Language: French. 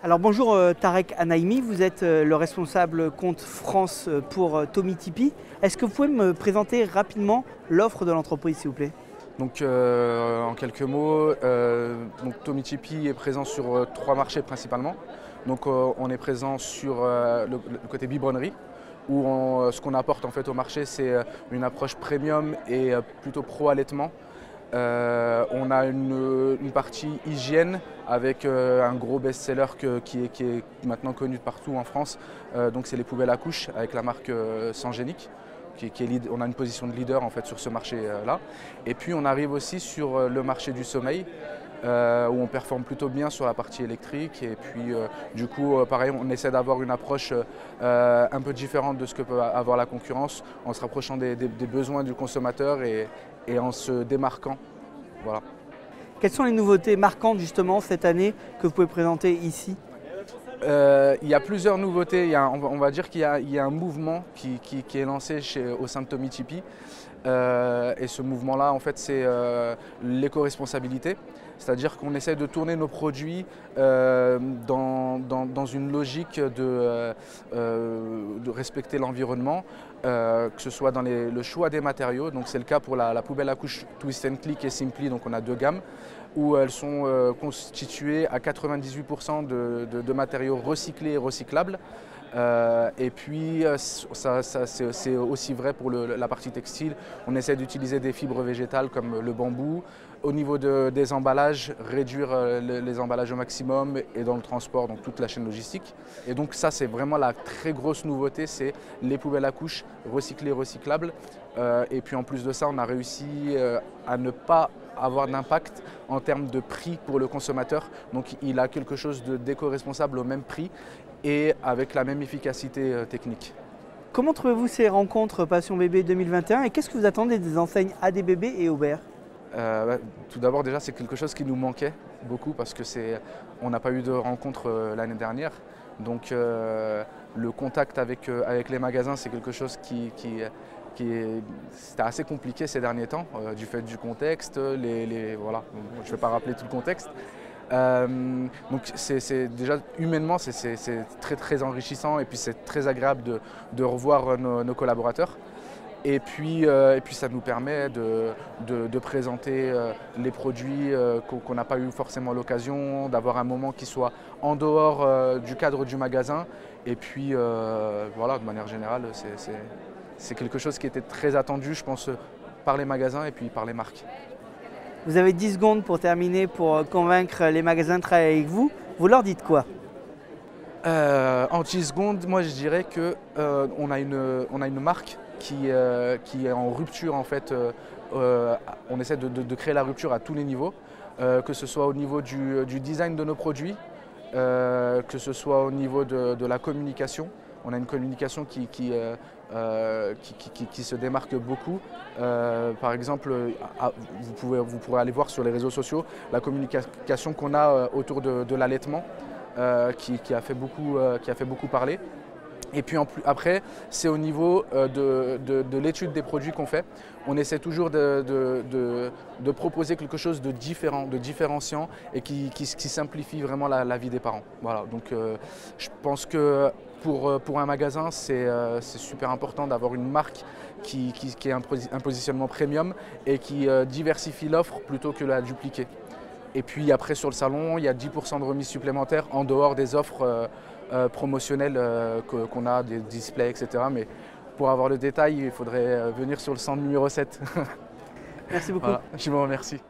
Alors bonjour Tarek Anaimi, vous êtes le responsable compte France pour Tommee-Tipeee. Est-ce que vous pouvez me présenter rapidement l'offre de l'entreprise s'il vous plaît? Donc, en quelques mots, Tommee-Tipeee est présent sur 3 marchés principalement. Donc, on est présent sur le côté biberonnerie, où ce qu'on apporte en fait au marché, c'est une approche premium et plutôt pro-allaitement. On a une partie hygiène avec un gros best-seller qui est maintenant connu partout en France. Donc c'est les poubelles à couches avec la marque Sangenic. On a une position de leader en fait sur ce marché-là. Et puis on arrive aussi sur le marché du sommeil où on performe plutôt bien sur la partie électrique. Et puis du coup, pareil, on essaie d'avoir une approche un peu différente de ce que peut avoir la concurrence en se rapprochant des besoins du consommateur et en se démarquant. Voilà. Quelles sont les nouveautés marquantes justement cette année que vous pouvez présenter ici? Il y a plusieurs nouveautés. On va dire qu'il y a un mouvement qui est lancé au sein de Tommee-Tipeee. Et ce mouvement-là, en fait, c'est l'éco-responsabilité. C'est-à-dire qu'on essaie de tourner nos produits dans une logique de respecter l'environnement, que ce soit dans le choix des matériaux. Donc c'est le cas pour la poubelle à couches Twist & Click et Simply, donc on a 2 gammes, où elles sont constituées à 98% de matériaux recyclés et recyclables. Et puis c'est aussi vrai pour la partie textile. On essaie d'utiliser des fibres végétales comme le bambou. Au niveau des emballages, réduire les emballages au maximum et dans le transport, donc toute la chaîne logistique. Et donc ça c'est vraiment la très grosse nouveauté, c'est les poubelles à couches recyclées et recyclables. Et puis en plus de ça, on a réussi à ne pas avoir d'impact en termes de prix pour le consommateur. Donc il a quelque chose d'éco-responsable au même prix et avec la même efficacité technique. Comment trouvez-vous ces rencontres Passion Bébé 2021 et qu'est-ce que vous attendez des enseignes ADBB et Aubert? Tout d'abord déjà c'est quelque chose qui nous manquait beaucoup parce que on n'a pas eu de rencontre l'année dernière. Donc le contact avec les magasins c'est quelque chose c'était assez compliqué ces derniers temps du fait du contexte, voilà, je ne vais pas rappeler tout le contexte. Donc déjà humainement c'est très enrichissant et puis c'est très agréable de revoir nos collaborateurs. Et puis ça nous permet de présenter les produits qu'on n'a pas eu forcément l'occasion, d'avoir un moment qui soit en dehors du cadre du magasin. Et puis voilà, de manière générale, c'est quelque chose qui était très attendu, je pense, par les magasins et puis par les marques. Vous avez 10 secondes pour terminer, pour convaincre les magasins de travailler avec vous. Vous leur dites quoi? En 10 secondes, moi je dirais qu'on a une marque qui est en rupture en fait. On essaie de créer la rupture à tous les niveaux, que ce soit au niveau du design de nos produits, que ce soit au niveau de la communication. On a une communication qui se démarque beaucoup. Par exemple, vous pourrez aller voir sur les réseaux sociaux la communication qu'on a autour de l'allaitement, qui a fait beaucoup parler. Et puis après, c'est au niveau de l'étude des produits qu'on fait. On essaie toujours de proposer quelque chose de différent, de différenciant et qui simplifie vraiment la vie des parents. Voilà, donc je pense que pour un magasin, c'est super important d'avoir une marque qui est un positionnement premium et qui diversifie l'offre plutôt que la dupliquer. Et puis après sur le salon, il y a 10% de remise supplémentaire en dehors des offres promotionnelles qu'on a, des displays, etc. Mais pour avoir le détail, il faudrait venir sur le stand numéro 7. Merci beaucoup. Voilà, je vous remercie.